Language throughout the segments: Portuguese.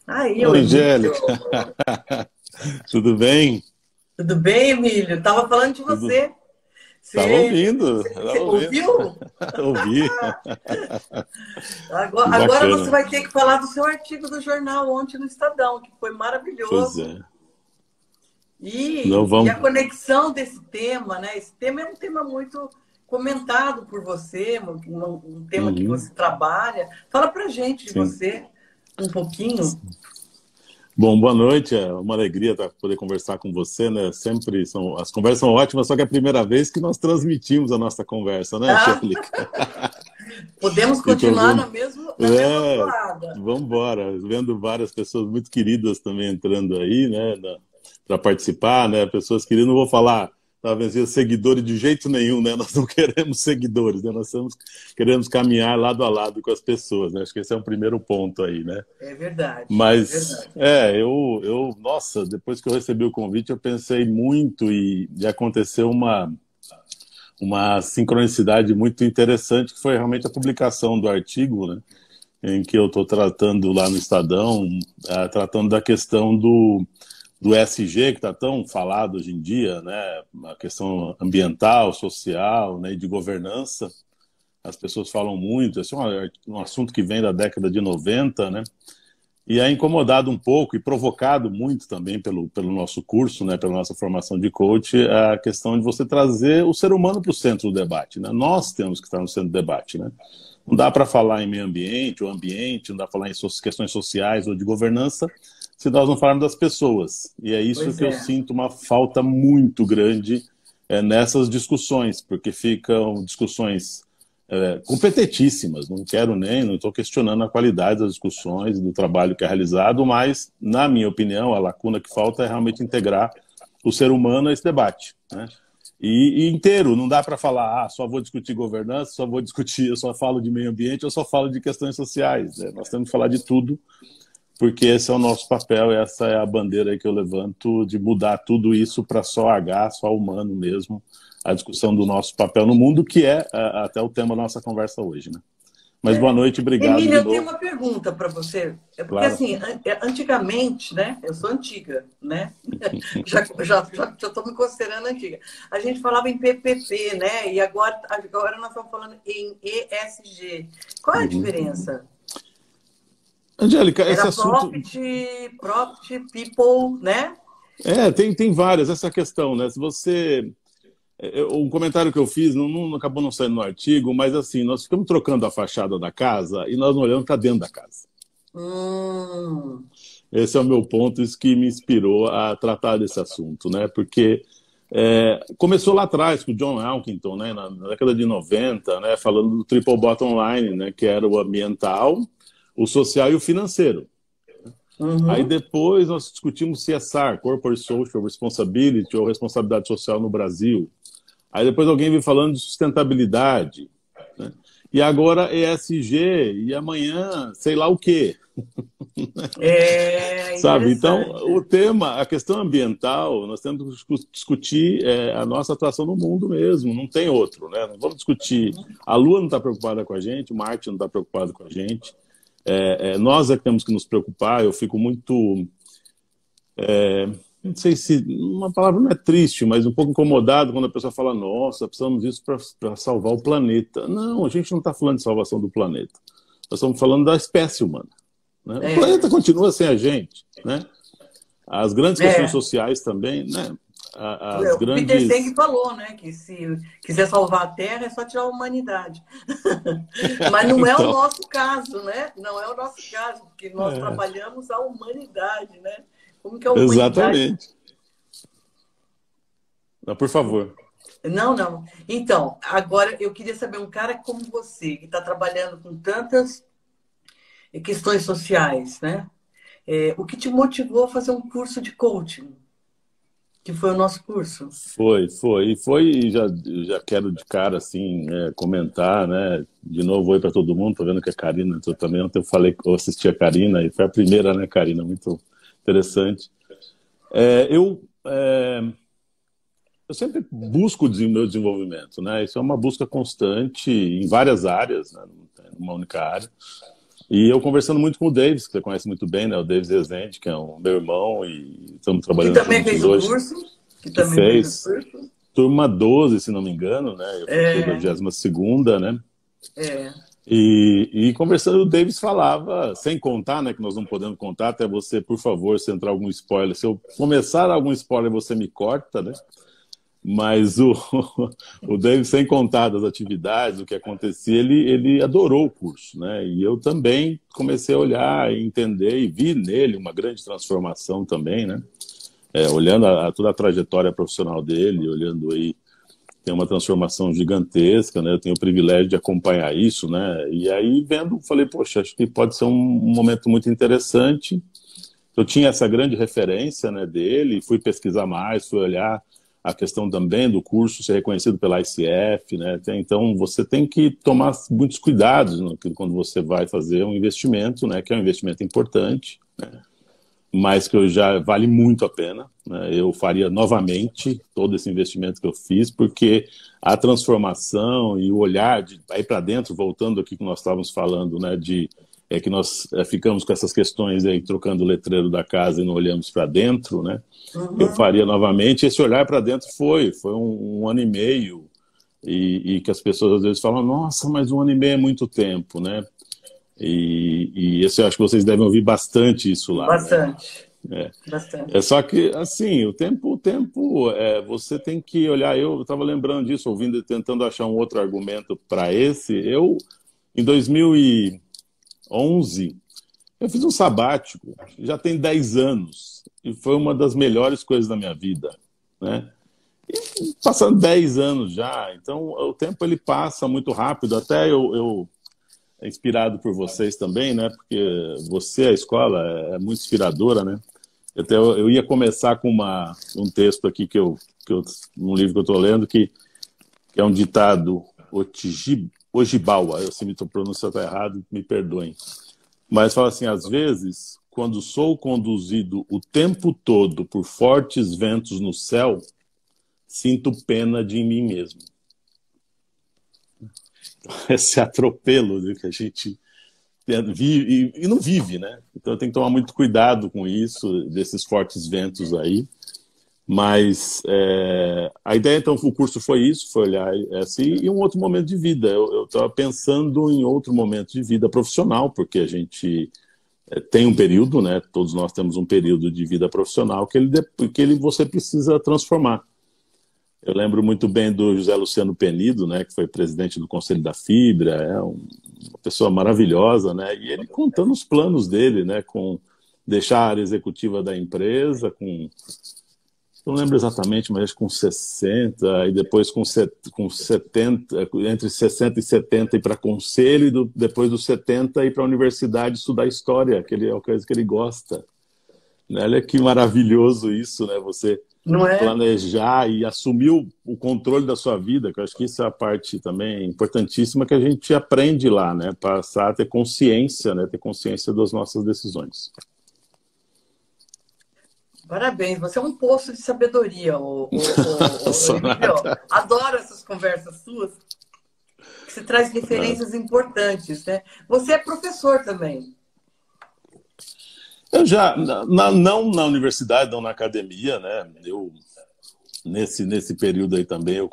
Aí, o Oi, Emílio. Angélica. Tudo bem? Tudo bem, Emílio? Tava falando de Tudo. você. Tava Você, ouvindo, você tava ouvindo. ouviu? Ouvi. Agora, Que agora você bacana. vai ter que falar do seu artigo do jornal ontem no Estadão, que foi Pois maravilhoso. é. Não E a vamos. conexão desse tema, né? Esse tema é um tema muito comentado por você, um tema que Uhum, você trabalha. Fala pra gente de sim. você um pouquinho. Bom, boa noite. É uma alegria poder conversar com você, né? Sempre são as conversas são ótimas, só que é a primeira vez que nós transmitimos a nossa conversa, né, Ah, Angélica? podemos E tô continuar vendo. na mesma É, toada. vamos embora. Vendo várias pessoas muito queridas também entrando aí, né, para participar, né? Pessoas queridas, não vou falar, talvez seguidores de jeito nenhum, né? Nós não queremos seguidores, né? Queremos caminhar lado a lado com as pessoas, né? Acho que esse é o primeiro ponto aí, né? É verdade, é Mas, verdade. nossa, depois que eu recebi o convite, eu pensei muito e aconteceu uma sincronicidade muito interessante, que foi realmente a publicação do artigo, né? Em que eu estou tratando lá no Estadão, tratando da questão do ESG, que está tão falado hoje em dia, né? A questão ambiental, social, né? E de governança. As pessoas falam muito, esse é um assunto que vem da década de 90, né? E é incomodado um pouco e provocado muito também pelo nosso curso, né? Pela nossa formação de coach, a questão de você trazer o ser humano para o centro do debate, né? Nós temos que estar no centro do debate, né? Não dá para falar em meio ambiente ou ambiente, não dá para falar em questões sociais ou de governança, se nós não falarmos das pessoas. E é isso Pois que eu é. sinto uma falta muito grande nessas discussões, porque ficam discussões competentíssimas. Não estou questionando a qualidade das discussões, do trabalho que é realizado, mas, na minha opinião, a lacuna que falta é realmente integrar o ser humano a esse debate, né? E inteiro, não dá para falar, só vou discutir governança, só vou discutir, eu só falo de meio ambiente, eu só falo de questões sociais, né? Nós temos que falar de tudo, porque esse é o nosso papel, essa é a bandeira aí que eu levanto, de mudar tudo isso para só H, só humano mesmo, a discussão do nosso papel no mundo, que é até o tema da nossa conversa hoje, né? Mas boa É. noite, obrigado Emília, de eu tenho novo. uma pergunta para você. É porque, Claro. assim, antigamente, né? Eu sou antiga, né? Já estou me considerando antiga. A gente falava em PPP, né? E agora nós estamos falando em ESG. Qual é a Uhum. diferença? Angélica, esse Era assunto people, né? tem várias, essa questão, né? Se você um comentário que eu fiz acabou não saindo no artigo, mas assim, nós ficamos trocando a fachada da casa e nós não olhamos para dentro da casa. Hum, Esse é o meu ponto, isso que me inspirou a tratar desse assunto, né? Porque começou lá atrás com o John Elkington, né? Na década de 90, né? Falando do triple bottom line, né? Que era o ambiental, o social e o financeiro. Aí uhum. depois nós discutimos CSR, Corporate Social Responsibility, ou responsabilidade social no Brasil. Aí depois alguém veio falando de sustentabilidade, né? E agora ESG, e amanhã sei lá o quê, É sabe? Então, interessante. o tema, a questão ambiental, nós temos que discutir a nossa atuação no mundo mesmo, não tem outro, né? Não vamos discutir, a Lua não está preocupada com a gente, Marte não está preocupado com a gente, nós é que temos que nos preocupar, eu fico muito não sei se uma palavra não é triste, mas um pouco incomodado quando a pessoa fala, nossa, precisamos disso para salvar o planeta. Não, a gente não está falando de salvação do planeta. Nós estamos falando da espécie humana, né? O planeta É, continua sem a gente, né? As grandes questões é. sociais também, né? As O Peter Senge grandes... falou, né, que se quiser salvar a Terra é só tirar a humanidade. Mas não é o Então, nosso caso, né? Não é o nosso caso, porque nós é, trabalhamos a humanidade, né? Como que a humanidade... exatamente. Não, por favor. Não, não. Então, agora eu queria saber, um cara como você, que está trabalhando com tantas questões sociais, né? O que te motivou a fazer um curso de coaching, que foi o nosso curso? E já quero de cara, assim, comentar, né, de novo, oi para todo mundo, tô vendo que a Karina, eu também ontem eu assisti a Karina, e foi a primeira, né, Karina, muito interessante. É, eu, é, eu sempre busco o meu desenvolvimento, né, isso é uma busca constante em várias áreas, né, não tem uma única área, E eu conversando muito com o Davis, que você conhece muito bem, né? O Davis Rezende, que é um meu irmão, e estamos Que trabalhando também juntos fez o hoje. curso. Que Que também fez o fez curso. turma 12, se não me engano, né? Eu fiquei da É, 22ª, né? é. E conversando, o Davis falava, sem contar, né, que nós não podemos contar, até você, por favor, se entrar algum spoiler. Se eu começar algum spoiler, você me corta, né? Mas o Davis, sem contar das atividades, o que acontecia, ele adorou o curso, né? E eu também comecei a olhar e entender, e vi nele uma grande transformação também, né? Olhando toda a trajetória profissional dele, olhando aí, tem uma transformação gigantesca, né? Eu tenho o privilégio de acompanhar isso, né? E aí, vendo, falei, poxa, acho que pode ser um momento muito interessante. Eu tinha essa grande referência, né, dele, fui pesquisar mais, fui olhar a questão também do curso ser reconhecido pela ICF, né? Então, você tem que tomar muitos cuidados, né, quando você vai fazer um investimento, né, que é um investimento importante, né? Mas que já vale muito a pena, né? Eu faria novamente todo esse investimento que eu fiz, porque a transformação e o olhar de aí para dentro, voltando aqui que nós estávamos falando, né, que nós ficamos com essas questões aí, trocando o letreiro da casa e não olhamos para dentro, né? Eu Uhum. faria novamente. Esse olhar para dentro foi um ano e meio, e que as pessoas às vezes falam, nossa, mas um ano e meio é muito tempo, né? E isso eu acho que vocês devem ouvir bastante isso lá, né? Bastante. É. Bastante. Só que, assim, você tem que olhar. Eu estava lembrando disso, ouvindo e tentando achar um outro argumento para esse. Em 2011, eu fiz um sabático, já tem 10 anos, e foi uma das melhores coisas da minha vida, né? E passando 10 anos já, então o tempo ele passa muito rápido, até eu inspirado por vocês também, né? Porque você, a escola, é muito inspiradora, né? Até eu ia começar com um texto aqui um livro que eu estou lendo, que é um ditado Ojibawa. Se me pronunciar está errado, me perdoem. Mas fala assim, às vezes, quando sou conduzido o tempo todo por fortes ventos no céu, sinto pena de mim mesmo. Esse atropelo, né, que a gente vive e não vive, né? Então tem que tomar muito cuidado com isso, desses fortes ventos aí. Mas a ideia, então, o curso foi isso, foi olhar assim, e um outro momento de vida. Eu estava pensando em outro momento de vida profissional, porque a gente tem um período, né? Todos nós temos um período de vida profissional que você precisa transformar. Eu lembro muito bem do José Luciano Penido, né, que foi presidente do Conselho da Fibra, uma pessoa maravilhosa, né, e ele contando os planos dele, né, com deixar a área executiva da empresa, não lembro exatamente, mas com 60, e depois com 70, entre 60 e 70 ir para conselho, e depois dos 70 ir para a universidade estudar história, que é uma coisa que ele gosta. Né? Olha que maravilhoso isso, né? Você Não é? planejar e assumir o controle da sua vida, que eu acho que isso é a parte também importantíssima que a gente aprende lá, né? Passar a ter consciência, né? Ter consciência das nossas decisões. Parabéns, você é um poço de sabedoria, Sou Emílio. nada. Adoro essas conversas suas, que você traz referências importantes, né? Você é professor também. Eu já, não na universidade, não na academia, né? Nesse período aí também, eu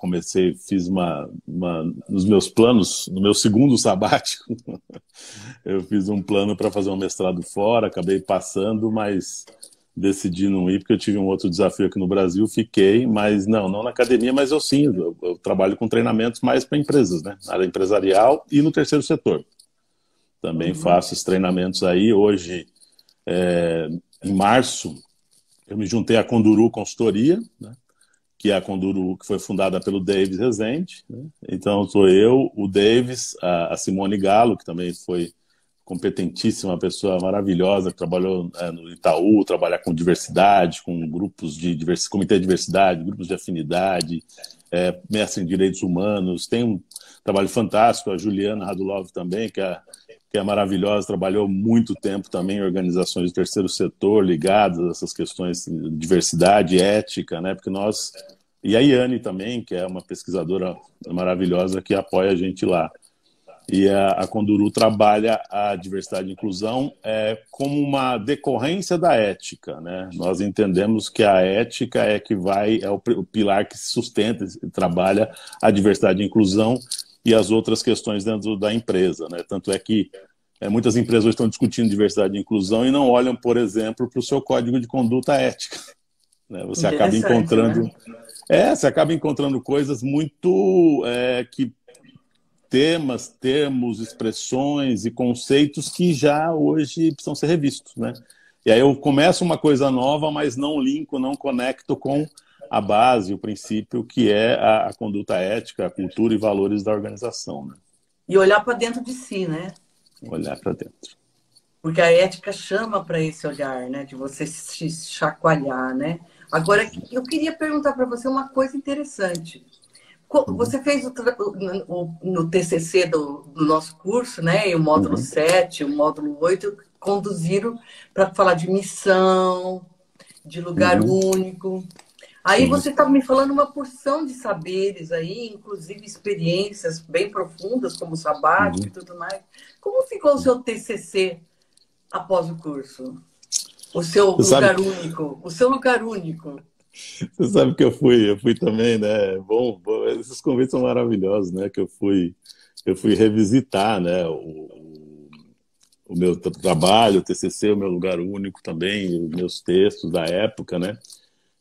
fiz nos meus planos, no meu segundo sabático, eu fiz um plano para fazer um mestrado fora, acabei passando, mas decidi não ir, porque eu tive um outro desafio aqui no Brasil, fiquei, mas não na academia, mas eu trabalho com treinamentos mais para empresas, né? Na área empresarial e no terceiro setor. Também faço esses treinamentos aí. Hoje, em março, eu me juntei à Conduru Consultoria, né? Que é a Conduru que foi fundada pelo Davis Rezende, né? Então, sou eu, o Davis, a Simone Galo, que também foi competentíssima, uma pessoa maravilhosa, que trabalhou no Itaú, trabalhar com diversidade, com grupos comitê de diversidade, grupos de afinidade, mestre em direitos humanos. Tem um trabalho fantástico, a Juliana Radulov também, que é maravilhosa, trabalhou muito tempo também em organizações do terceiro setor ligadas a essas questões de diversidade, ética, né? Porque e a Iane também, que é uma pesquisadora maravilhosa que apoia a gente lá. E a Conduru trabalha a diversidade e inclusão como uma decorrência da ética, né? Nós entendemos que a ética é o pilar que sustenta e trabalha a diversidade e inclusão e as outras questões dentro da empresa, né? Tanto é que muitas empresas hoje estão discutindo diversidade e inclusão e não olham, por exemplo, para o seu código de conduta ética, né? Você acaba encontrando, né? você acaba encontrando coisas muito que termos, expressões e conceitos que já hoje precisam ser revistos, né? E aí eu começo uma coisa nova, mas não linko, não conecto com a base, o princípio, que é a conduta ética, a cultura e valores da organização, né? E olhar para dentro de si, né? Olhar para dentro. Porque a ética chama para esse olhar, né? De você se chacoalhar, né? Agora, eu queria perguntar para você uma coisa interessante. Você fez no TCC do nosso curso, né? E o módulo 7, o módulo 8 conduziram para falar de missão, de lugar único. Aí você estava me falando uma porção de saberes aí, inclusive experiências bem profundas, como o sabático e tudo mais. Como ficou o seu TCC após o curso? O seu lugar único, o seu lugar único. Você sabe que eu fui também, né? Bom, esses convites são maravilhosos, né? Que eu fui revisitar, né? O meu trabalho, o TCC, o meu lugar único também, os meus textos da época, né?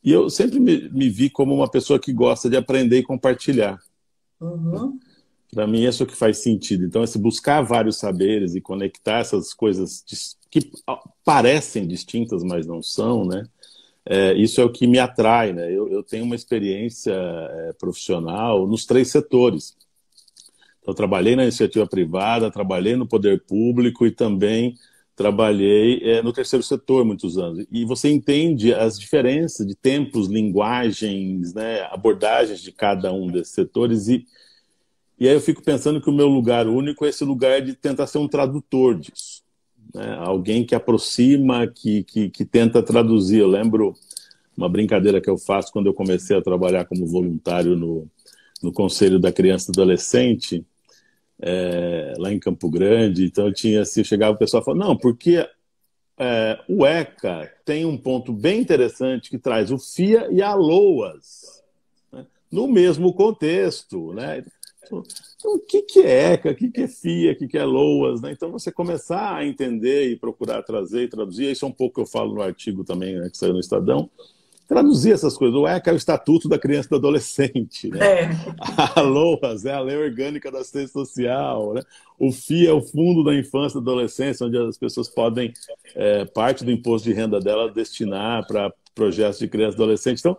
E eu sempre me vi como uma pessoa que gosta de aprender e compartilhar. Para mim, isso é o que faz sentido. Então, buscar vários saberes e conectar essas coisas que parecem distintas, mas não são, né? Isso é o que me atrai, né? Eu tenho uma experiência profissional nos 3 setores. Então, trabalhei na iniciativa privada, trabalhei no poder público e também trabalhei no terceiro setor muitos anos. E você entende as diferenças de tempos, linguagens, né, abordagens de cada um desses setores e aí eu fico pensando que o meu lugar único é esse lugar de tentar ser um tradutor disso. Né? Alguém que aproxima, que tenta traduzir. Eu lembro uma brincadeira que eu faço quando eu comecei a trabalhar como voluntário no Conselho da Criança e do Adolescente, lá em Campo Grande. Então eu chegava o pessoal e falava, não, porque o ECA tem um ponto bem interessante que traz o FIA e a LOAS, né, no mesmo contexto, né? Então, o que é ECA, o que é FIA, o que é LOAS, né? Então você começar a entender e procurar trazer e traduzir, isso é um pouco que eu falo no artigo também, né, que saiu no Estadão, traduzir essas coisas. O ECA é o Estatuto da Criança e do Adolescente, né? A LOAS é a Lei Orgânica da Assistência Social, né? O FIA é o Fundo da Infância e da Adolescência, onde as pessoas podem, parte do imposto de renda dela, destinar para projetos de criança e adolescente. Então,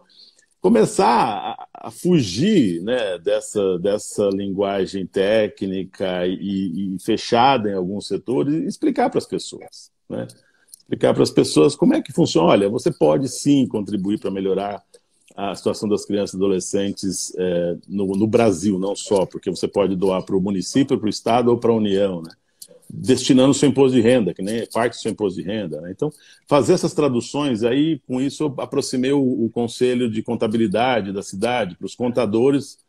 começar a fugir, né, dessa linguagem técnica e fechada em alguns setores e explicar para as pessoas, né? Explicar para as pessoas como é que funciona. Olha, você pode sim contribuir para melhorar a situação das crianças e adolescentes no Brasil, não só, porque você pode doar para o município, para o estado ou para a União, né? Destinando o seu imposto de renda, que nem é parte do seu imposto de renda, né? Então, fazer essas traduções, aí, com isso, eu aproximei o Conselho de Contabilidade da cidade, para os contadores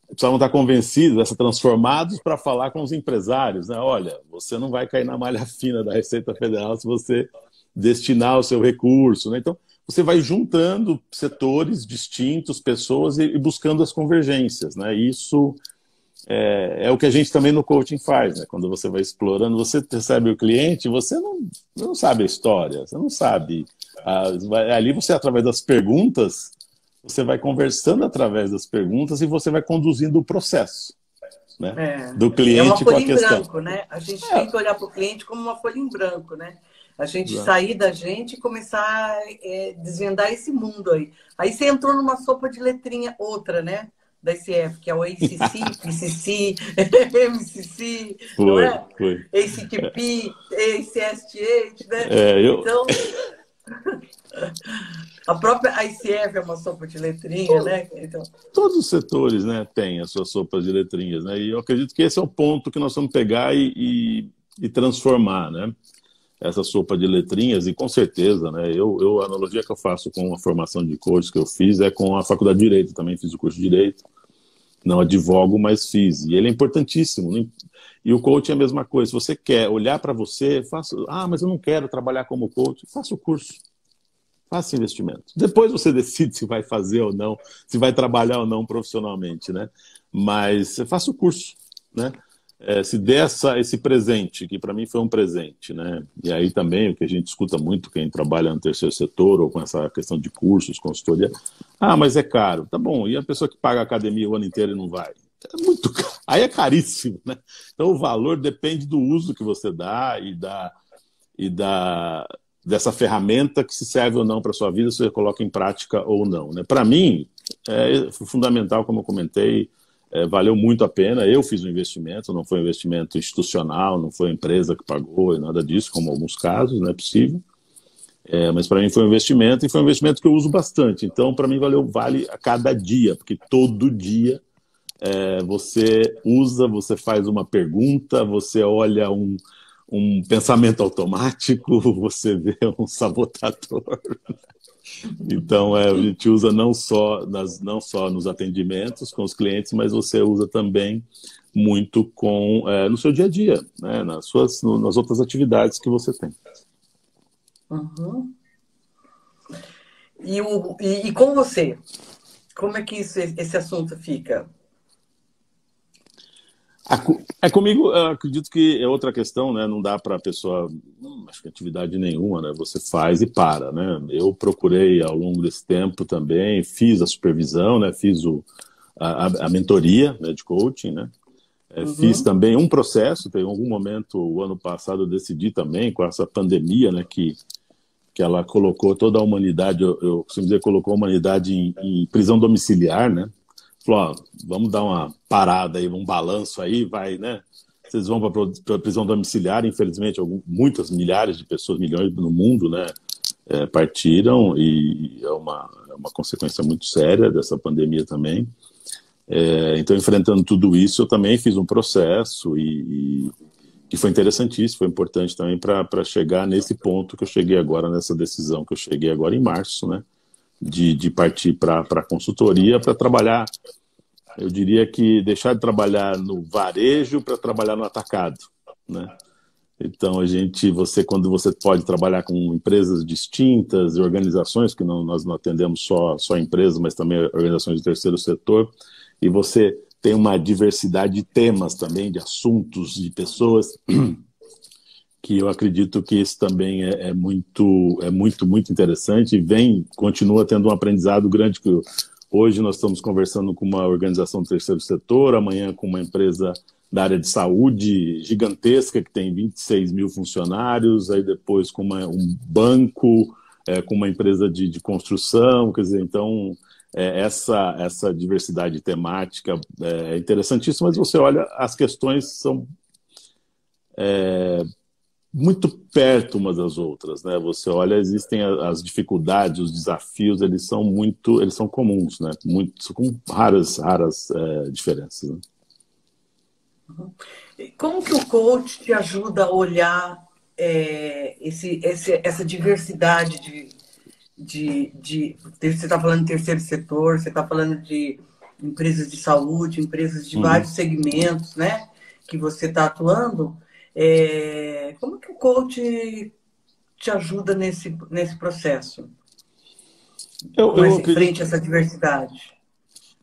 precisavam estar convencidos, transformados para falar com os empresários, né? Olha, você não vai cair na malha fina da Receita Federal se você destinar o seu recurso, né? Então, você vai juntando setores distintos, pessoas e buscando as convergências, né? Isso é o que a gente também no coaching faz, né? Quando você vai explorando, você recebe o cliente, você não sabe a história, você não sabe. Ali você, através das perguntas, você vai conversando através das perguntas e você vai conduzindo o processo, né? Do cliente com a questão. É uma folha em branco, né? A gente tem que olhar para o cliente como uma folha em branco, né? A gente sair da gente e começar a desvendar esse mundo aí. Aí você entrou numa sopa de letrinha outra, né? Da ICF, que é o ACC, PCC, MCC, não é? Foi. ACQP, ACST, né? Então, a própria ICF é uma sopa de letrinha, né? Então... Todos os setores, né, têm as suas sopas de letrinhas, né? E eu acredito que esse é o ponto que nós vamos pegar e transformar, né? Essa sopa de letrinhas, e com certeza, né? A analogia que eu faço com a formação de coach que eu fiz é com a Faculdade de Direito, também fiz o curso de Direito. Não advogo, mas fiz. E ele é importantíssimo, né? E o coaching é a mesma coisa. Se você quer olhar para você, faça, mas eu não quero trabalhar como coach, faça o curso. Faça investimento. Depois você decide se vai fazer ou não, se vai trabalhar ou não profissionalmente, né? Mas faça o curso, né? Se dê esse presente, que para mim foi um presente, né? E aí também o que a gente escuta muito, quem trabalha no terceiro setor ou com essa questão de cursos, consultoria, mas é caro. Tá bom, e a pessoa que paga a academia o ano inteiro e não vai? É muito caro. Aí é caríssimo, né? Então o valor depende do uso que você dá dessa ferramenta que se serve ou não para a sua vida, se você coloca em prática ou não, né? Para mim, é fundamental, como eu comentei, valeu muito a pena. Eu fiz um investimento, não foi um investimento institucional, não foi a empresa que pagou e nada disso, como alguns casos, não é possível. Mas para mim foi um investimento, e foi um investimento que eu uso bastante. Então, para mim, vale a cada dia, porque todo dia você usa, você faz uma pergunta, você olha um pensamento automático, você vê um sabotador. Então, a gente usa não só nos atendimentos com os clientes, mas você usa também muito no seu dia a dia, né? Nas outras atividades que você tem. Uhum. E com você? Como é que esse assunto fica? Comigo, eu acredito que é outra questão, né? Não dá para a pessoa, acho que atividade nenhuma, né? Você faz e para, né? Eu procurei ao longo desse tempo também, fiz a supervisão, né? Fiz a mentoria, né, de coaching, né? Fiz também um processo, tem algum momento, o ano passado, eu decidi também, com essa pandemia, né, que ela colocou toda a humanidade, eu costumo dizer, colocou a humanidade em prisão domiciliar, né? Falou, vamos dar uma parada aí, um balanço aí, vai, né? Vocês vão para a prisão domiciliar, infelizmente, muitas milhares de pessoas, milhões no mundo, né, partiram, e é uma consequência muito séria dessa pandemia também. Então, enfrentando tudo isso, eu também fiz um processo e foi interessantíssimo, foi importante também para chegar nesse ponto que eu cheguei agora, nessa decisão que eu cheguei agora em março, né? De partir para a consultoria, para trabalhar, eu diria que deixar de trabalhar no varejo para trabalhar no atacado, né? Então, quando você pode trabalhar com empresas distintas, organizações, que nós não atendemos só empresas, mas também organizações de terceiro setor, e você tem uma diversidade de temas também, de assuntos, de pessoas, que eu acredito que isso também é muito, muito interessante, e continua tendo um aprendizado grande, que hoje nós estamos conversando com uma organização do terceiro setor, amanhã com uma empresa da área de saúde gigantesca, que tem 26 mil funcionários, aí depois com um banco, com uma empresa de construção, quer dizer, então essa diversidade temática é interessantíssima, mas você olha, as questões são muito perto umas das outras, né? Você olha, existem as dificuldades, os desafios, eles são comuns, né? São com raras diferenças, né? Como que o coach te ajuda a olhar essa diversidade você está falando de terceiro setor, você está falando de empresas de saúde, empresas de vários segmentos, né, que você está atuando. Como que o coach te ajuda nesse processo? Frente a essa diversidade?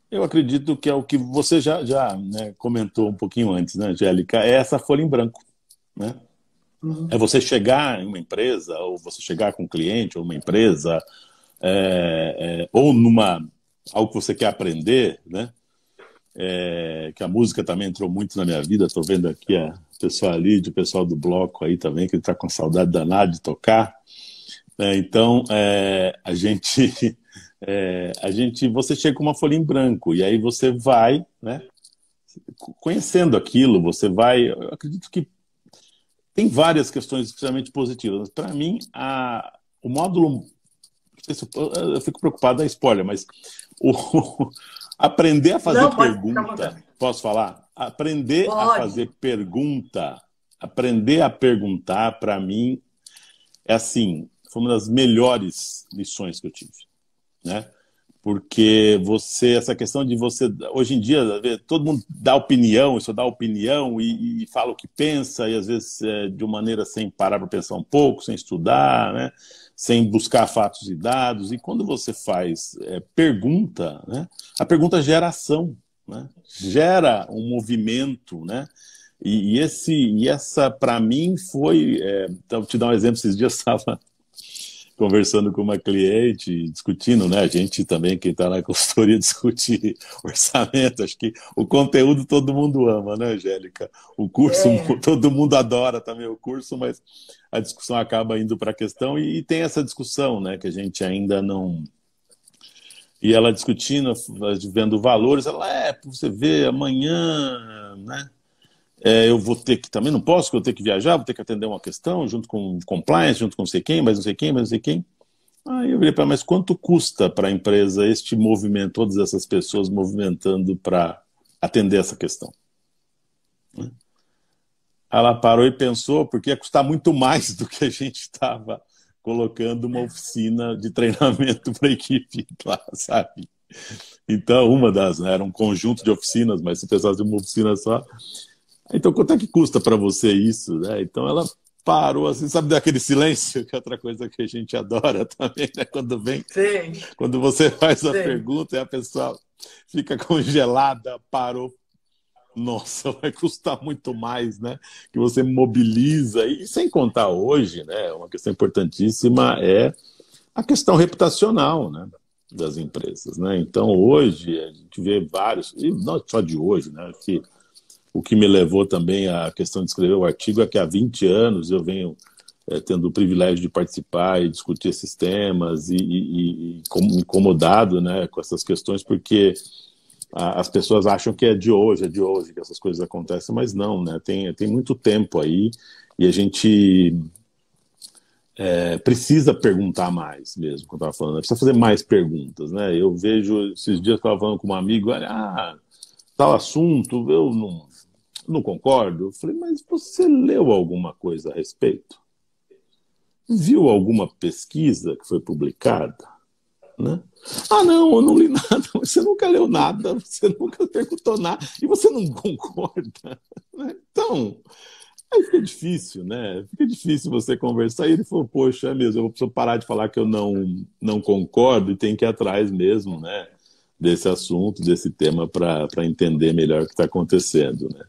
Eu acredito que é o que você já né, comentou um pouquinho antes, né, Angélica? É essa folha em branco, né? É você chegar em uma empresa, ou você chegar com um cliente, ou uma empresa, ou algo que você quer aprender, né? Que a música também entrou muito na minha vida. Estou vendo aqui o pessoal ali, o pessoal do bloco aí também, que está com saudade danada de tocar. Então, você chega com uma folha em branco, e aí você vai, né, conhecendo aquilo, eu acredito que tem várias questões extremamente positivas. Para mim, o módulo, eu fico preocupado, spoiler, mas aprender a fazer pergunta, posso falar? Aprender a fazer pergunta, aprender a perguntar, para mim, foi uma das melhores lições que eu tive, né? porque essa questão de você, hoje em dia, todo mundo dá opinião, isso dá opinião e fala o que pensa, e às vezes de uma maneira sem parar para pensar um pouco, sem estudar, né? Sem buscar fatos e dados. E quando você faz pergunta, né? A pergunta gera ação, né? Gera um movimento, né? Essa, para mim, foi... então, vou te dar um exemplo, esses dias eu estava conversando com uma cliente, discutindo, né? A gente também, quem está na consultoria, discute orçamento. Acho que o conteúdo todo mundo ama, né, Angélica? O curso, todo mundo adora também o curso, mas a discussão acaba indo para a questão e tem essa discussão, né, que a gente ainda não... E ela discutindo, vendo valores, ela, você vê, amanhã, né? Eu vou ter que, também não posso, porque eu tenho que viajar, vou ter que atender uma questão, junto com compliance, junto com não sei quem, mas não sei quem, mas não sei quem. Aí eu virei para ela, mas quanto custa para a empresa este movimento, todas essas pessoas movimentando para atender essa questão? Ela parou e pensou, porque ia custar muito mais do que a gente estava colocando uma oficina de treinamento para a equipe lá, sabe? Então, uma das, né, era um conjunto de oficinas, mas se pensasse em uma oficina só... Então, quanto é que custa para você isso? Né? Então, ela parou, assim, sabe daquele silêncio, que é outra coisa que a gente adora também, né? Quando vem, Sim. Quando você faz a Sim. pergunta e a pessoa fica congelada, parou. Nossa, vai custar muito mais, né? Que você mobiliza. E sem contar hoje, né? Uma questão importantíssima é a questão reputacional, né? Das empresas, né? Então, hoje, a gente vê vários, e não só de hoje, né? Que o que me levou também à questão de escrever o artigo é que há 20 anos eu venho tendo o privilégio de participar e discutir esses temas e incomodado, né, com essas questões, porque as pessoas acham que é de hoje que essas coisas acontecem, mas não, né, tem muito tempo aí e a gente precisa perguntar mais mesmo, como eu estava falando, precisa fazer mais perguntas, né? Eu vejo, esses dias eu estava falando com um amigo, tal assunto, eu não concordo. Eu falei, mas você leu alguma coisa a respeito? Viu alguma pesquisa que foi publicada? Né? Não, eu não li nada. Você nunca leu nada, você nunca perguntou nada, e você não concorda. Né? Então, aí fica difícil, né? Fica difícil você conversar. E ele falou, poxa, é mesmo, eu preciso parar de falar que eu não concordo e tem que ir atrás mesmo, né? Desse assunto, desse tema, para entender melhor o que está acontecendo, né?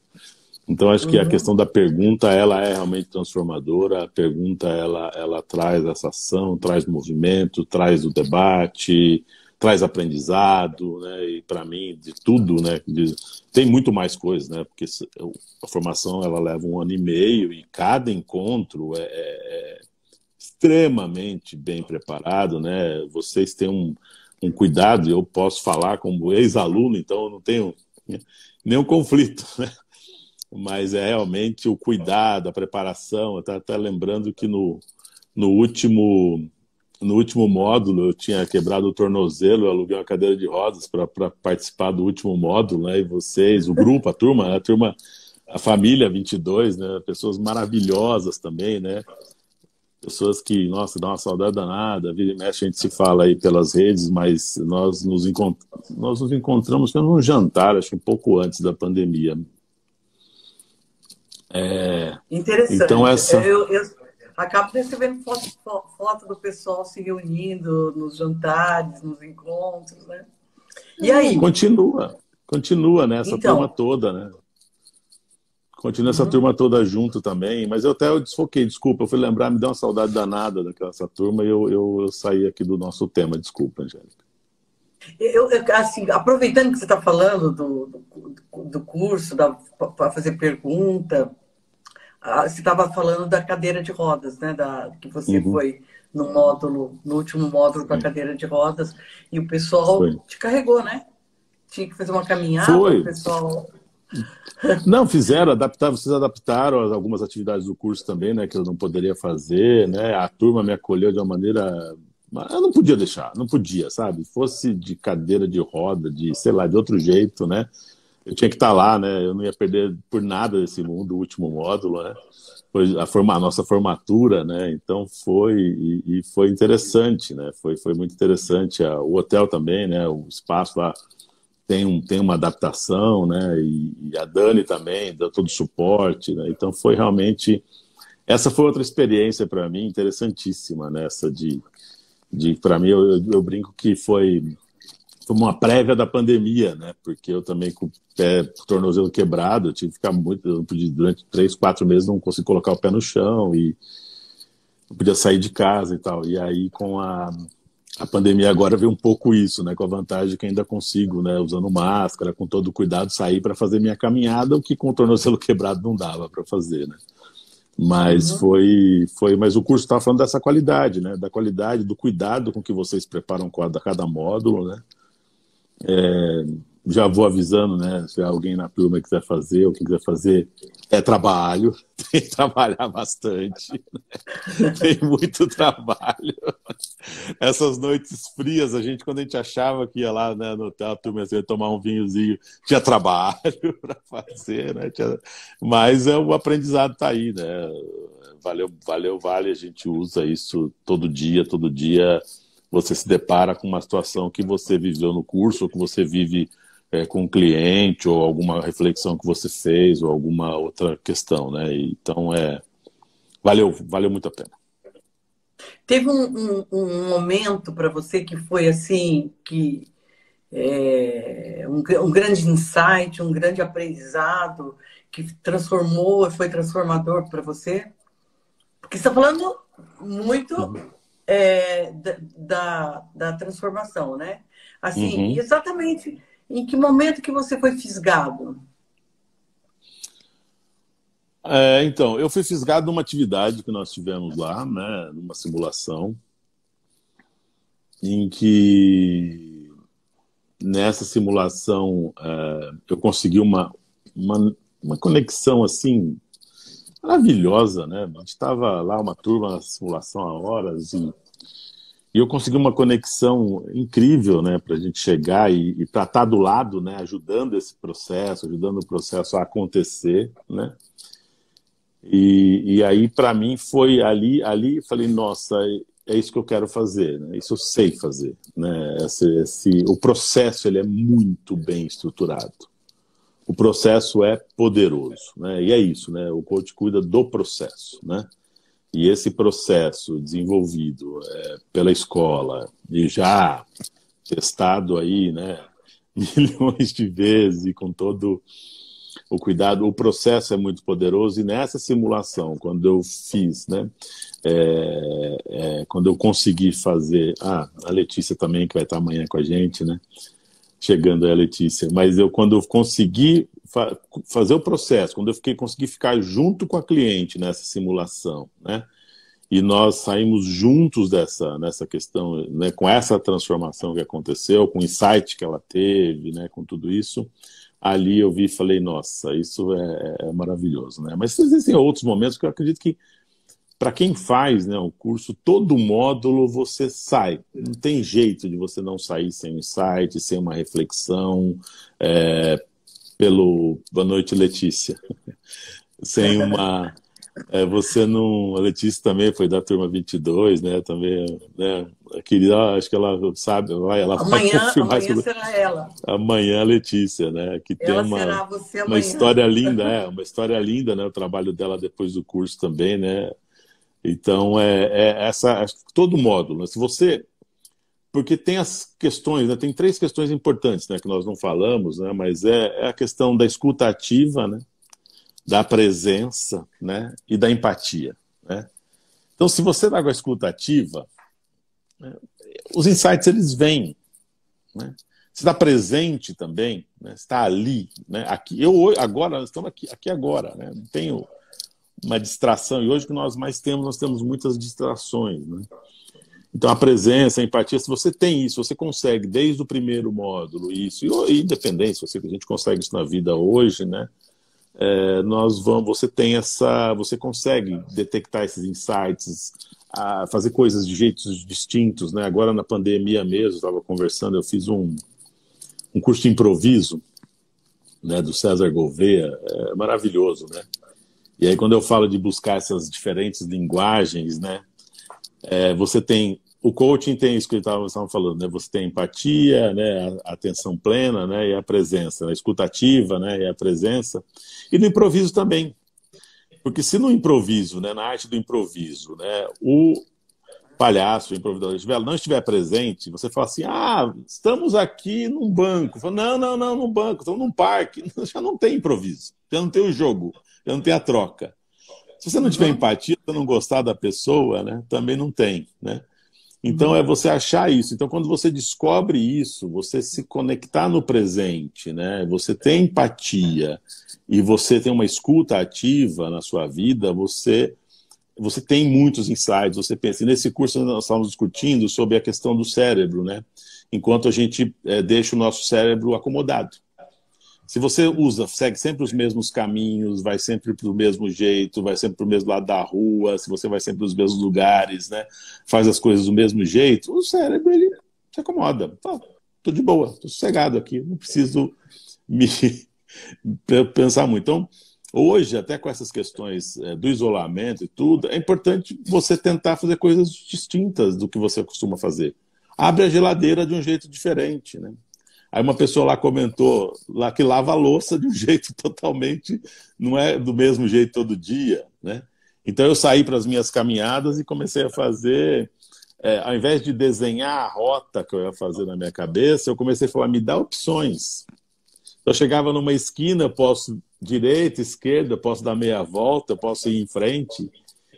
Então, acho que a questão da pergunta, ela é realmente transformadora. A pergunta, ela traz essa ação, traz movimento, traz o debate, traz aprendizado, né? E, para mim, de tudo, né? Tem muito mais coisas, né? Porque a formação, ela leva 1 ano e meio e cada encontro é extremamente bem preparado, né? Vocês têm um cuidado, eu posso falar como ex-aluno, então eu não tenho nenhum conflito, né? Mas é realmente o cuidado, a preparação. Eu estava até lembrando que no último módulo eu tinha quebrado o tornozelo, eu aluguei uma cadeira de rodas para participar do último módulo, né? E vocês, o grupo, a turma, a família 22, né? Pessoas maravilhosas também, né? Pessoas que, nossa, dá uma saudade danada, vira e mexe, a gente se fala aí pelas redes, mas nós nos encontramos num jantar, acho que um pouco antes da pandemia. Interessante. Então Eu acabo recebendo foto do pessoal se reunindo nos jantares, nos encontros, né? E aí? Continua nessa turma toda, né? Continua essa turma toda junto também, mas eu desfoquei, desculpa, eu fui lembrar, me deu uma saudade danada daquela turma e eu saí aqui do nosso tema, desculpa, Angélica. Assim, aproveitando que você está falando do curso, para fazer pergunta, você estava falando da cadeira de rodas, né? Que você foi no último módulo para a cadeira de rodas, e o pessoal te carregou, né? Tinha que fazer uma caminhada, o pessoal... Não, vocês adaptaram algumas atividades do curso também, né? Que eu não poderia fazer, né? A turma me acolheu de uma maneira... Eu não podia deixar, não podia, sabe? Fosse de cadeira de roda, sei lá, de outro jeito, né? eu tinha que estar lá, né? Eu não ia perder por nada esse mundo, o último módulo, né? Foi a nossa formatura, né? Então foi interessante, né? Foi muito interessante. O hotel também, né? O espaço lá tem uma adaptação, né? E a Dani também dá todo o suporte, né? Então foi realmente essa foi outra experiência para mim interessantíssima, né? Essa de para mim eu brinco que foi uma prévia da pandemia, né? Porque eu também com o pé, tornozelo quebrado, eu tive que ficar muito, eu não podia, durante 3, 4 meses não consegui colocar o pé no chão e não podia sair de casa e tal. E aí com a pandemia agora veio um pouco isso, né? Com a vantagem que ainda consigo, né? Usando máscara, com todo o cuidado, sair para fazer minha caminhada, o que com o tornozelo quebrado não dava para fazer, né? Mas Uhum. mas o curso estava falando dessa qualidade, né? Da qualidade, do cuidado com que vocês preparam cada módulo, né? Já vou avisando, né? Se alguém na turma quiser fazer, ou quem quiser fazer, é trabalho, tem que trabalhar bastante, né? Tem muito trabalho. Essas noites frias, quando a gente achava que ia lá, né, no hotel, a turma ia tomar um vinhozinho, tinha trabalho para fazer, né? Mas o aprendizado está aí, né? Vale, a gente usa isso todo dia você se depara com uma situação que você viveu no curso, ou que você vive com um cliente, ou alguma reflexão que você fez, ou alguma outra questão, né? Então, valeu muito a pena. Teve um momento para você que foi assim, que um grande insight, um grande aprendizado, que foi transformador para você? Porque você está falando muito Uhum. da transformação, né? Assim, Uhum. exatamente em que momento que você foi fisgado? Então, eu fui fisgado numa atividade que nós tivemos lá, né, numa simulação, em que nessa simulação eu consegui uma conexão assim maravilhosa, né? A gente estava lá, uma turma na simulação há horas, e eu consegui uma conexão incrível, né, para a gente chegar e para estar do lado, né, ajudando ajudando o processo a acontecer, né? E aí, para mim, foi ali falei, nossa, é isso que eu quero fazer, né? Isso eu sei fazer, né? O processo ele é muito bem estruturado. O processo é poderoso, né? E é isso, né? O coach cuida do processo, né? E esse processo desenvolvido pela escola e já testado aí, né? Milhões de vezes e com todo o cuidado, o processo é muito poderoso. E nessa simulação, quando eu fiz, né? Quando eu consegui fazer, a Letícia também que vai estar amanhã com a gente, né? Chegando aí a Letícia, mas quando eu consegui fazer o processo, quando eu consegui ficar junto com a cliente nessa simulação, né? E nós saímos juntos nessa questão, né? Com essa transformação que aconteceu, com o insight que ela teve, né? Com tudo isso, ali eu vi e falei, nossa, isso é maravilhoso, né? Mas existem outros momentos que eu acredito que para quem faz, né, o curso, todo módulo você sai. Não tem jeito de você não sair sem um insight, sem uma reflexão, boa noite, Letícia. Sem uma... você não... A Letícia também foi da turma 22, né? Também, né? Querida, acho que ela sabe, ela vai confirmar Amanhã isso. será ela. Amanhã, a Letícia, né? Que tem Ela será você uma amanhã. história linda, uma história linda, né? O trabalho dela depois do curso também, né? Então, acho que todo módulo, né? Se você... Porque tem as questões, né? Tem 3 questões importantes, né? Que nós não falamos, né? Mas é a questão da escuta ativa, né? Da presença, né? E da empatia, né? Então, se você está com a escuta ativa, né? Os insights, eles vêm, né? Você está presente também, né? Você está ali, né? Aqui, agora, nós estamos aqui agora, né? Não tenho uma distração, e hoje que nós temos muitas distrações, né? Então a presença, a empatia, se você tem isso, você consegue desde o primeiro módulo isso, e independente, se a gente consegue isso na vida hoje, né? Você consegue detectar esses insights, fazer coisas de jeitos distintos, né? Agora na pandemia mesmo, eu estava conversando, eu fiz um curso de improviso, né, do César Gouveia, é maravilhoso, né? E aí quando eu falo de buscar essas diferentes linguagens, né, você tem o coaching, tem isso que estavam falando, né? Você tem a empatia, né, a atenção plena, né, e a presença, a escutativa, né, e a presença, e no improviso também, porque se no improviso, né, na arte do improviso, né, o palhaço, o improvisador não estiver presente, você fala assim, estamos aqui num banco. Fala, não, num banco, estamos num parque. Já não tem improviso, já não tem o jogo, já não tem a troca. Se você não tiver empatia, se você não gostar da pessoa, né, também não tem, né? Então é você achar isso. Então quando você descobre isso, você se conectar no presente, né, você tem empatia e você tem uma escuta ativa na sua vida, você tem muitos insights, você pensa. E nesse curso nós estávamos discutindo sobre a questão do cérebro, né? Enquanto a gente deixa o nosso cérebro acomodado. Se você segue sempre os mesmos caminhos, vai sempre para o mesmo jeito, vai sempre para o mesmo lado da rua, se você vai sempre para os mesmos lugares, né? Faz as coisas do mesmo jeito, o cérebro ele se acomoda. Tô de boa, tô sossegado aqui, não preciso me pensar muito. Então, hoje, até com essas questões do isolamento e tudo, é importante você tentar fazer coisas distintas do que você costuma fazer. Abre a geladeira de um jeito diferente, né? Aí uma pessoa lá comentou lá que lava a louça de um jeito totalmente, não é do mesmo jeito todo dia, né? Então eu saí para as minhas caminhadas e comecei a fazer, ao invés de desenhar a rota que eu ia fazer na minha cabeça, eu comecei a falar, me dá opções. Eu chegava numa esquina, eu posso direita, esquerda, eu posso dar meia volta, eu posso ir em frente,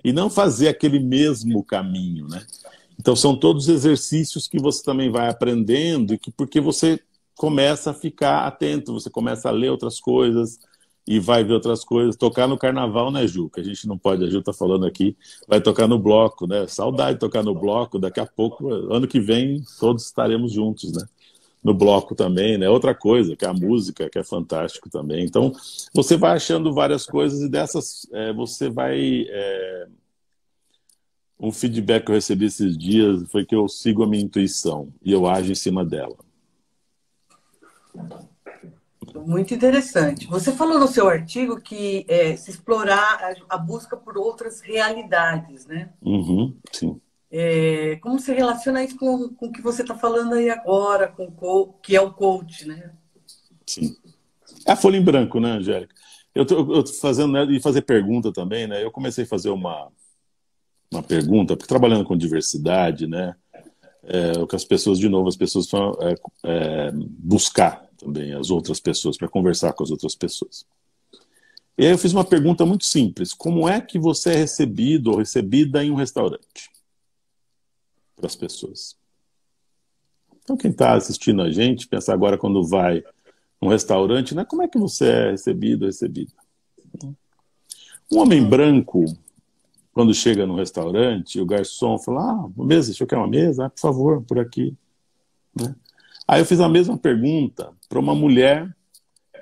e não fazer aquele mesmo caminho, né? Então são todos exercícios que você também vai aprendendo, porque você começa a ficar atento, você começa a ler outras coisas e vai ver outras coisas. Tocar no carnaval, né, Ju? Que a gente não pode, a Ju tá falando aqui, vai tocar no bloco, né? Saudade de tocar no bloco, daqui a pouco, ano que vem, todos estaremos juntos, né? No bloco também, né? Outra coisa, que é a música, que é fantástico também. Então, você vai achando várias coisas e dessas você vai... Um feedback que eu recebi esses dias foi que eu sigo a minha intuição e eu ajo em cima dela. Muito interessante. Você falou no seu artigo que se explorar a busca por outras realidades, né? Uhum, sim. Como se relaciona isso com o que você está falando aí agora, que é o coach, né? Sim. É a folha em branco, né, Angélica? Eu tô fazendo, né, e fazer pergunta também, né? Eu comecei a fazer uma pergunta, porque trabalhando com diversidade, né? O que as pessoas, de novo, as pessoas vão buscar também as outras pessoas, para conversar com as outras pessoas. E aí eu fiz uma pergunta muito simples. Como é que você é recebido ou recebida em um restaurante? Para as pessoas. Então quem está assistindo a gente, pensa agora quando vai num restaurante, né? Como é que você é recebido ou recebida? Um homem branco, quando chega num restaurante, o garçom fala, uma mesa, você quer uma mesa? Por favor, por aqui. Né? Aí eu fiz a mesma pergunta para uma mulher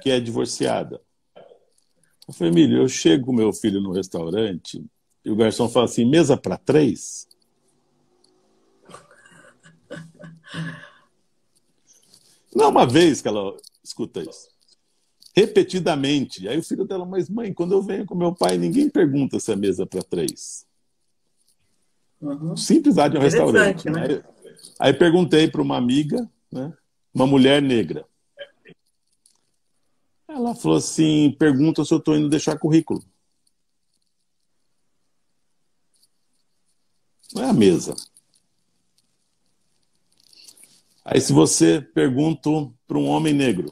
que é divorciada. Eu falei, Emílio, eu chego com meu filho no restaurante e o garçom fala assim, mesa para 3? Não é uma vez que ela escuta isso. Repetidamente. Aí o filho dela, mas mãe, quando eu venho com meu pai, ninguém pergunta se é mesa para 3. Uhum. Simplesmente um restaurante. Né? Aí perguntei para uma amiga, né, uma mulher negra. Ela falou assim, pergunta se eu estou indo deixar currículo. Não é a mesa. Aí se você pergunta para um homem negro,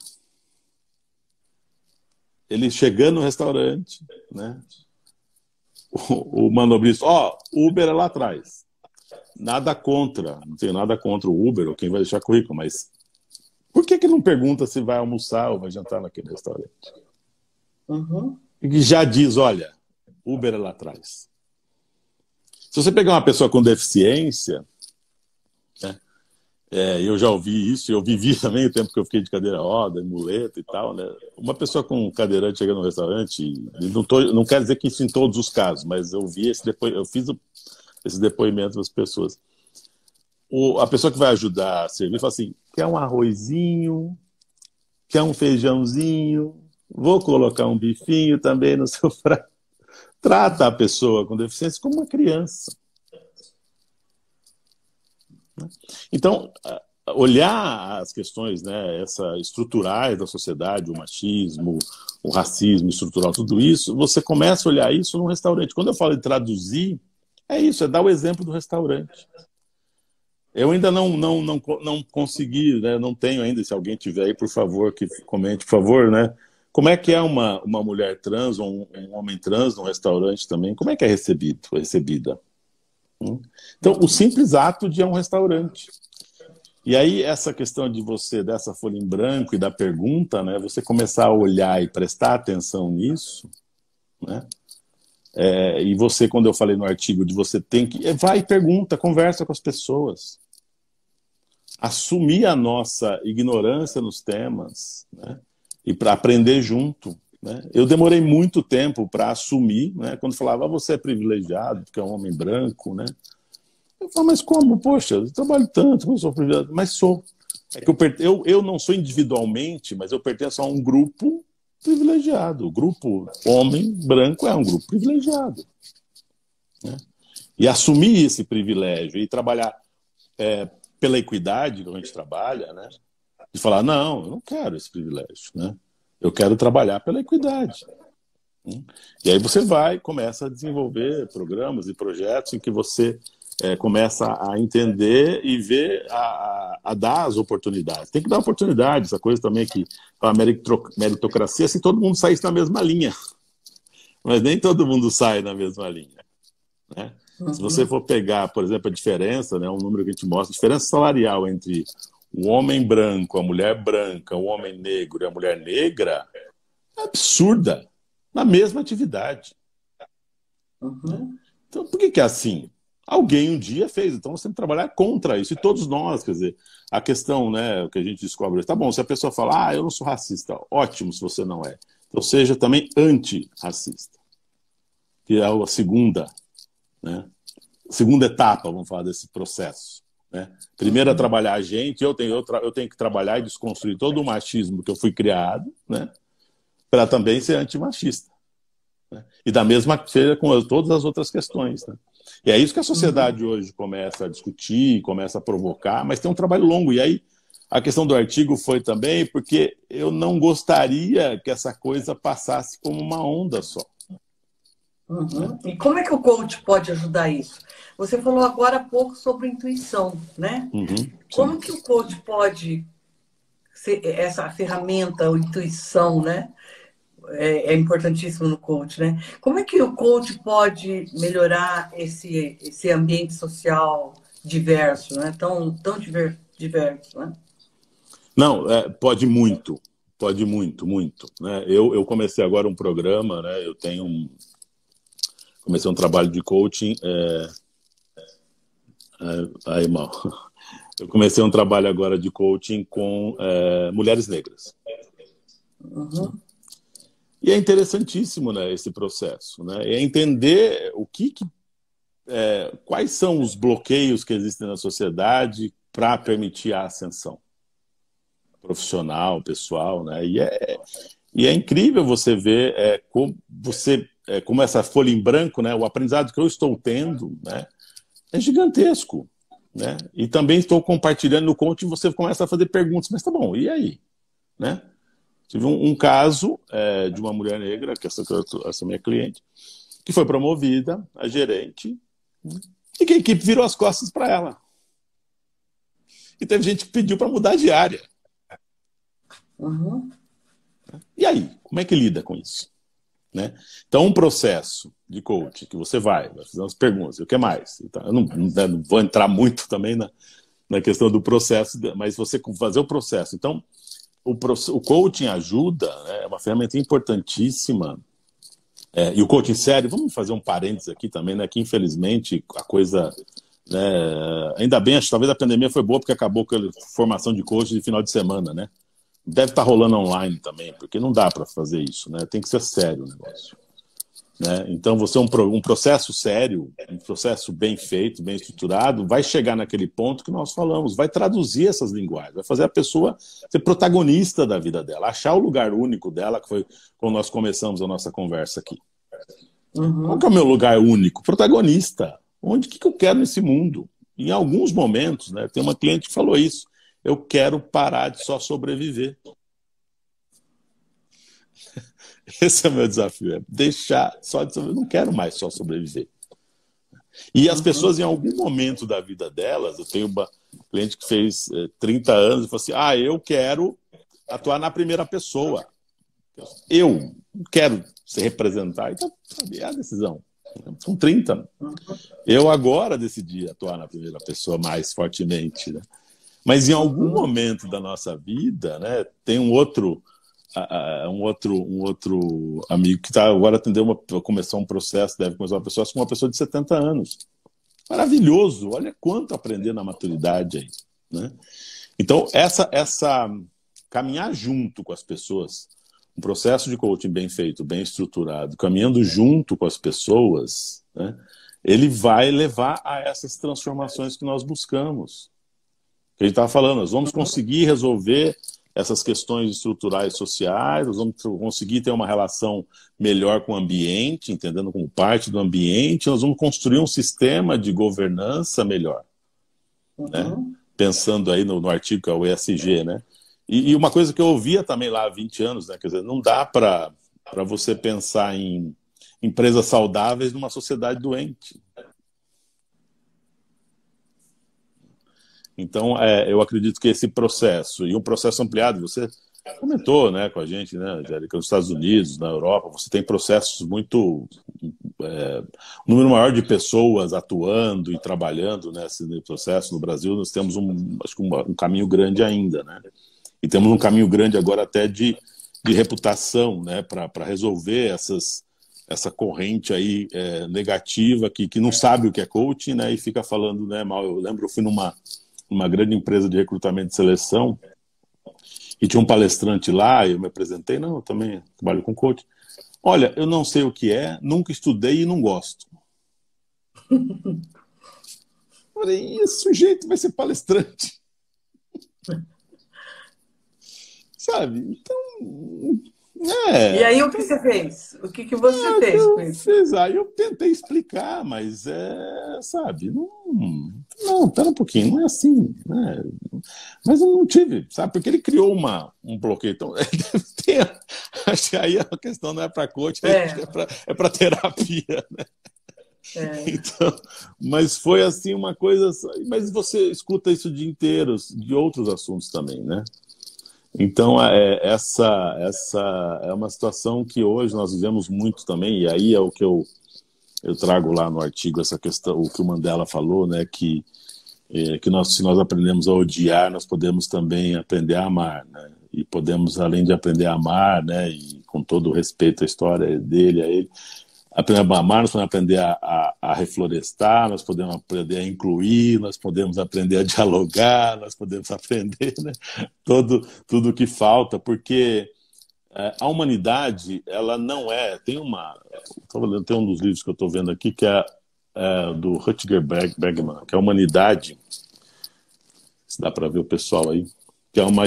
ele chegando no restaurante, né, o manobrista, Uber é lá atrás. Nada contra, não tenho nada contra o Uber ou quem vai deixar currículo, mas por que não pergunta se vai almoçar ou vai jantar naquele restaurante? Uhum. E já diz, olha, Uber é lá atrás. Se você pegar uma pessoa com deficiência, né, eu já ouvi isso, eu vivi também o tempo que eu fiquei de cadeira roda, muleta e tal, né? Uma pessoa com cadeirante chega no restaurante, não quer dizer que isso em todos os casos, mas eu vi eu fiz esse depoimento das pessoas. A pessoa que vai ajudar a servir fala assim, quer um arrozinho, quer um feijãozinho, vou colocar um bifinho também no seu prato. Trata a pessoa com deficiência como uma criança. Então, olhar as questões, né, estruturais da sociedade, o machismo, o racismo estrutural, tudo isso, você começa a olhar isso num restaurante. Quando eu falo de traduzir, é isso, é dar o exemplo do restaurante. Eu ainda não consegui, né, não tenho ainda, se alguém tiver aí, por favor, que comente, por favor, né? Como é que é uma mulher trans ou um homem trans num restaurante também? Como é que é recebida? Então, o simples ato de ir a um restaurante. E aí, essa questão de você, dessa folha em branco e da pergunta, né, você começar a olhar e prestar atenção nisso, né? E você, quando eu falei no artigo, de você tem que... Vai e pergunta, conversa com as pessoas. Assumir a nossa ignorância nos temas, né? E para aprender junto. Né? Eu demorei muito tempo para assumir, né? Quando falava, você é privilegiado, porque é um homem branco, né? Eu falo, mas como? Poxa, eu trabalho tanto, como eu sou privilegiado. Mas sou. É que eu não sou individualmente, mas eu pertenço a um grupo privilegiado. O grupo homem branco é um grupo privilegiado. Né? E assumir esse privilégio e trabalhar pela equidade que a gente trabalha, né? De falar, não, eu não quero esse privilégio. Né? Eu quero trabalhar pela equidade. E aí você começa a desenvolver programas e projetos em que você começa a entender e ver, a dar as oportunidades. Tem que dar oportunidade, essa coisa também que a meritocracia, se todo mundo saísse na mesma linha. Mas nem todo mundo sai na mesma linha. Né? Uhum. Se você for pegar, por exemplo, a diferença, né, um número que a gente mostra, a diferença salarial entre o homem branco, a mulher branca, o homem negro e a mulher negra, é absurda, na mesma atividade. Uhum. Né? Então, por que é assim? Alguém um dia fez, então você tem que trabalhar contra isso, e todos nós, quer dizer, a questão, né, o que a gente descobre, tá bom, se a pessoa fala, eu não sou racista, ótimo se você não é, então seja também antirracista, que é a segunda, né, segunda etapa, vamos falar desse processo, né, primeiro é trabalhar a gente, eu tenho que trabalhar e desconstruir todo o machismo que eu fui criado, né, para também ser antimachista, né, e da mesma feira com todas as outras questões, né. E é isso que a sociedade hoje começa a discutir, começa a provocar, mas tem um trabalho longo. E aí a questão do artigo foi também porque eu não gostaria que essa coisa passasse como uma onda só. Uhum. E como é que o coach pode ajudar isso? Você falou agora há pouco sobre intuição, né? Uhum, como que o coach pode ser essa ferramenta, a intuição, né? É importantíssimo no coach, né? Como é que o coach pode melhorar esse ambiente social diverso, né? Tão diverso, né? Não, pode muito, muito. Né? Eu comecei agora um programa, né? Comecei um trabalho de coaching. Aí, mal. Eu comecei um trabalho agora de coaching com mulheres negras. Uhum. E é interessantíssimo, né, esse processo, né? É entender quais são os bloqueios que existem na sociedade para permitir a ascensão profissional, pessoal, né? E é incrível você ver como essa folha em branco, né? O aprendizado que eu estou tendo, né? É gigantesco, né? E também estou compartilhando no coaching, você começa a fazer perguntas, mas tá bom, e aí, né? Tive um caso de uma mulher negra, que essa minha cliente, que foi promovida a gerente, e que a equipe virou as costas para ela. E teve gente que pediu para mudar de área. Uhum. E aí, como é que lida com isso? Né? Então, um processo de coaching que você vai fazer umas perguntas, o que mais? Então, eu não vou entrar muito também na questão do processo, mas você fazer o processo. Então, o coaching ajuda, né, é uma ferramenta importantíssima. E o coaching sério, vamos fazer um parênteses aqui também, né, que infelizmente a coisa, né, ainda bem, acho que talvez a pandemia foi boa porque acabou com a formação de coaching de final de semana, né? Deve estar rolando online também, porque não dá para fazer isso, né? Tem que ser sério o negócio. né? Então, você um processo sério, um processo bem feito, bem estruturado, vai chegar naquele ponto que nós falamos, vai traduzir essas linguagens, vai fazer a pessoa ser protagonista da vida dela, achar o lugar único dela, que foi quando nós começamos a nossa conversa aqui. Qual que é o meu lugar único? Protagonista. Onde que eu quero nesse mundo? Em alguns momentos, né, tem uma cliente que falou isso, eu quero parar de só sobreviver. Esse é o meu desafio, é deixar só de sobreviver. Eu não quero mais só sobreviver. E as pessoas, em algum momento da vida delas, eu tenho uma cliente que fez 30 anos e falou assim, eu quero atuar na primeira pessoa. Eu quero se representar. Então, sabe, é a decisão. São 30. Eu agora decidi atuar na primeira pessoa mais fortemente, né? Mas em algum momento da nossa vida, né, tem um outro amigo que está agora começou um processo, deve começar uma pessoa de 70 anos. Maravilhoso, olha quanto aprender na maturidade aí, né? Então, essa caminhar junto com as pessoas, um processo de coaching bem feito, bem estruturado, caminhando junto com as pessoas, né, ele vai levar a essas transformações que nós buscamos. Que a gente estava falando, nós vamos conseguir resolver essas questões estruturais sociais, nós vamos conseguir ter uma relação melhor com o ambiente, entendendo como parte do ambiente, nós vamos construir um sistema de governança melhor. Né? Pensando aí no artigo que é o ESG, né? E uma coisa que eu ouvia também lá há 20 anos, né? Quer dizer, não dá para você pensar em empresas saudáveis numa sociedade doente. Então, eu acredito que esse processo, e um processo ampliado, você comentou, né, com a gente, né, Angélica, nos Estados Unidos, na Europa, você tem processos muito... um número maior de pessoas atuando e trabalhando nesse processo. No Brasil, nós temos acho que um caminho grande ainda, né? E temos um caminho grande agora até de reputação, né, para resolver essa corrente aí negativa que não sabe o que é coaching, né, e fica falando, né, mal. Eu lembro, eu fui numa grande empresa de recrutamento e seleção e tinha um palestrante lá, eu me apresentei, não, eu também trabalho com coaching. Olha, eu não sei o que é, nunca estudei e não gosto. Falei, esse sujeito vai ser palestrante. Sabe? Então... E aí o que você fez? O que você fez com isso? Aí eu tentei explicar, mas sabe, não, pera um pouquinho, não é assim, né? Mas eu não tive, sabe, porque ele criou um bloqueio. Então, acho que aí a questão não é para coach, é para terapia, né? Então, mas foi assim uma coisa, mas você escuta isso o dia inteiro, de outros assuntos também, né? Então, essa é uma situação que hoje nós vivemos muito também, e aí é o que eu trago lá no artigo, essa questão, o que o Mandela falou, né, que se nós aprendemos a odiar, nós podemos também aprender a amar, né? E podemos, além de aprender a amar, né, e com todo o respeito à história dele, a ele, aprender a amar, nós podemos aprender a reflorestar, nós podemos aprender a incluir, nós podemos aprender a dialogar, nós podemos aprender, né, tudo que falta, porque a humanidade, ela não é... Tem um dos livros que eu estou vendo aqui, que é do Rutger Bregman, que é a humanidade, se dá para ver o pessoal aí, que é uma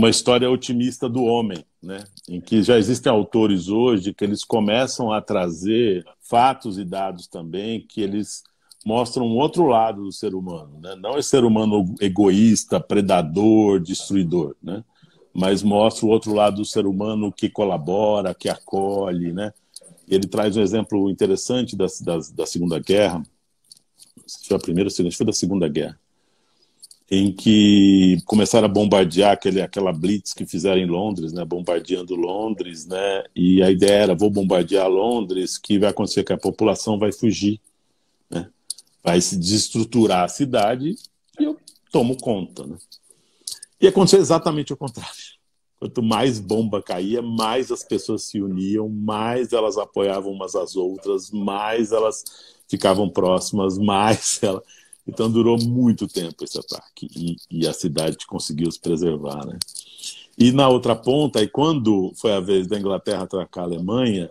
história otimista do homem, né? Em que já existem autores hoje que eles começam a trazer fatos e dados também que eles mostram um outro lado do ser humano, né? Não é ser humano egoísta, predador, destruidor, né? Mas mostra o outro lado do ser humano que colabora, que acolhe, né? Ele traz um exemplo interessante da Segunda Guerra, não sei se foi a primeira ou a segunda, foi da Segunda Guerra, em que começaram a bombardear aquela blitz que fizeram em Londres, né, bombardeando Londres, né, e a ideia era, vou bombardear Londres, que vai acontecer que a população vai fugir, né, vai se desestruturar a cidade e eu tomo conta, né. E aconteceu exatamente o contrário. Quanto mais bomba caía, mais as pessoas se uniam, mais elas apoiavam umas às outras, mais elas ficavam próximas, mais elas... Então durou muito tempo esse ataque e a cidade conseguiu se preservar, né? E na outra ponta, aí quando foi a vez da Inglaterra atacar a Alemanha,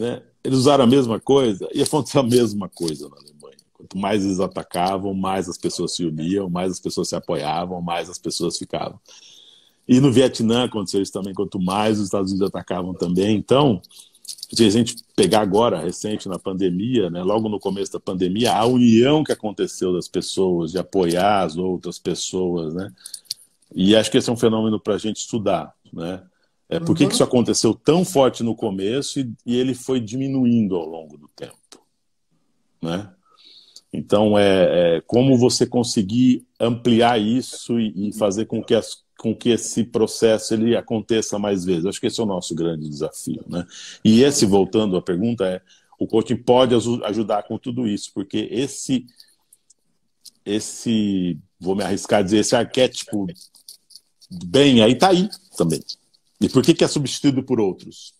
né? Eles usaram a mesma coisa e aconteceu a mesma coisa na Alemanha. Quanto mais eles atacavam, mais as pessoas se uniam, mais as pessoas se apoiavam, mais as pessoas ficavam. E no Vietnã aconteceu isso também, quanto mais os Estados Unidos atacavam também. Então, se a gente pegar agora, recente, na pandemia, né, logo no começo da pandemia, a união que aconteceu das pessoas, de apoiar as outras pessoas, né? E acho que esse é um fenômeno para a gente estudar, né? Por que isso aconteceu tão forte no começo e ele foi diminuindo ao longo do tempo, né? Então, como você conseguir ampliar isso e fazer com que esse processo ele aconteça mais vezes. Acho que esse é o nosso grande desafio, né? E esse, voltando à pergunta, o coaching pode ajudar com tudo isso, porque vou me arriscar a dizer, esse arquétipo do bem aí está aí também. E por que é substituído por outros?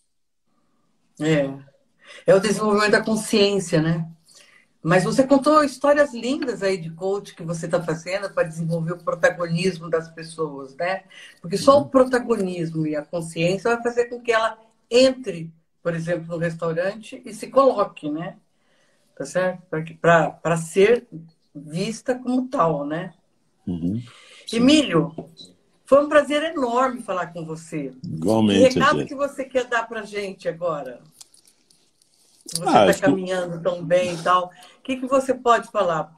É o desenvolvimento da consciência, né? Mas você contou histórias lindas aí de coach que você está fazendo para desenvolver o protagonismo das pessoas, né? Porque só o protagonismo e a consciência vai fazer com que ela entre, por exemplo, no restaurante e se coloque, né? Tá certo? Para ser vista como tal, né? Emílio, foi um prazer enorme falar com você. Igualmente, que recado que você quer dar para a gente agora? Você está caminhando tão bem e tal. O que você pode falar?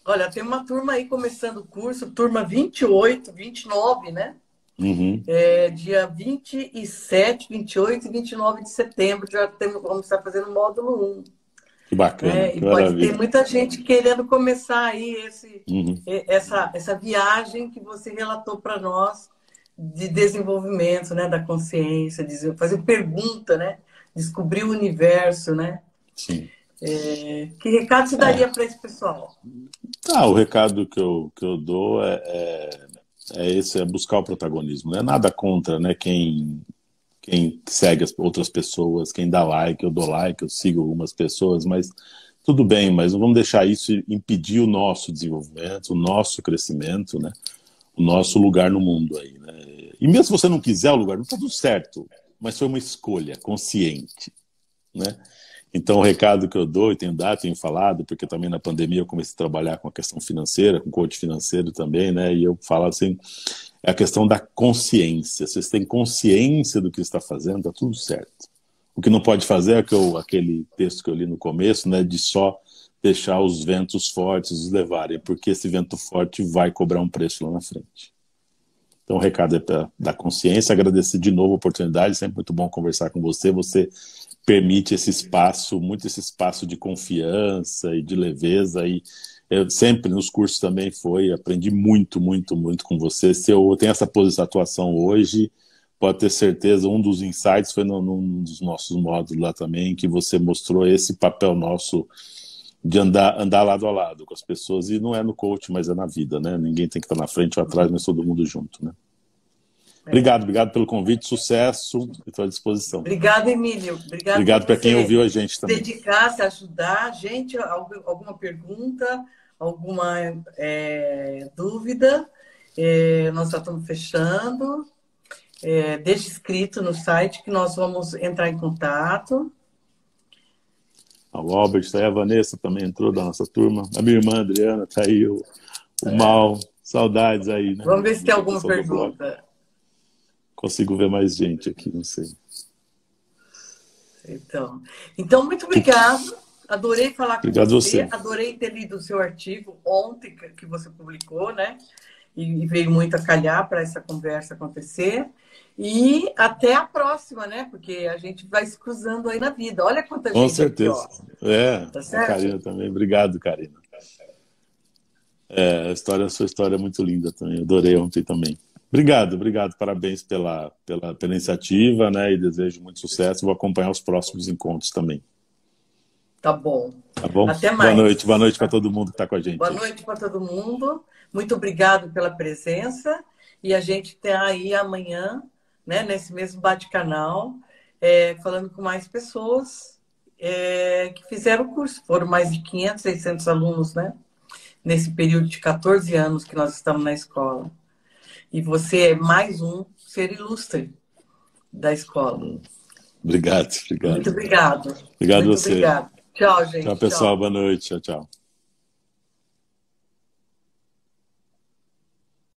Olha, tem uma turma aí começando o curso, turma 28, 29, né? Dia 27, 28 e 29 de setembro, vamos estar fazendo o módulo 1. Que bacana, E pode ter muita gente querendo começar aí essa viagem que você relatou para nós de desenvolvimento, né, da consciência, fazer pergunta, né? Descobrir o universo, né? Sim. Que recado você daria para esse pessoal? O recado que eu dou esse, é buscar o protagonismo. Não é nada contra, né, quem segue as outras pessoas, quem dá like, eu dou like, eu sigo algumas pessoas, mas tudo bem, mas não vamos deixar isso impedir o nosso desenvolvimento, o nosso crescimento, né, o nosso lugar no mundo aí, né? E mesmo se você não quiser o lugar, não está tudo certo, mas foi uma escolha consciente, né? Então, o recado que eu dou, e tenho falado, porque também na pandemia eu comecei a trabalhar com a questão financeira, com coach financeiro também, né? E eu falo assim, é a questão da consciência. Se você tem consciência do que está fazendo, está tudo certo. O que não pode fazer é aquele texto que eu li no começo, né? De só deixar os ventos fortes os levarem, porque esse vento forte vai cobrar um preço lá na frente. Então, o recado é da consciência. Agradecer de novo a oportunidade, sempre muito bom conversar com você. Você permite esse espaço de confiança e de leveza. E eu sempre, nos cursos também aprendi muito, muito, muito com você. Se eu tenho essa atuação hoje, pode ter certeza, um dos insights foi num dos nossos módulos lá também, que você mostrou esse papel nosso de andar lado a lado com as pessoas, e não é no coach, mas é na vida, né? Ninguém tem que estar na frente ou atrás, mas todo mundo junto, né? Obrigado pelo convite, sucesso, estou à disposição. Obrigada, Emílio. Obrigado para quem ouviu a gente também. Dedicar-se, ajudar a gente, alguma pergunta, alguma dúvida, nós já estamos fechando. Deixe escrito no site que nós vamos entrar em contato. O Albert está aí, a Vanessa também entrou da nossa turma, a minha irmã Adriana está aí, o Mal, saudades aí, né? Vamos ver se tem alguma pergunta. Consigo ver mais gente aqui, não sei. Então muito obrigado. Adorei falar com você. Adorei ter lido o seu artigo ontem que você publicou, né? E veio muito a calhar para essa conversa acontecer. E até a próxima, né? Porque a gente vai se cruzando aí na vida. Olha quanta gente. Com certeza. Aqui, tá a Karina também. Obrigado, Karina. A sua história é muito linda também. Adorei ontem também. Obrigado. Parabéns pela iniciativa, né? E desejo muito sucesso. Vou acompanhar os próximos encontros também. Tá bom. Tá bom? Até mais. Boa noite para todo mundo que está com a gente. Boa noite para todo mundo. Muito obrigado pela presença. E a gente está aí amanhã, né, nesse mesmo bate-canal, falando com mais pessoas que fizeram o curso. Foram mais de 500, 600 alunos, né? Nesse período de 14 anos que nós estamos na escola. E você é mais um ser ilustre da escola. Obrigado, obrigado. Muito obrigado. Obrigado Muito você. obrigado. Tchau, gente. Tchau, pessoal. Tchau. Boa noite. Tchau, tchau.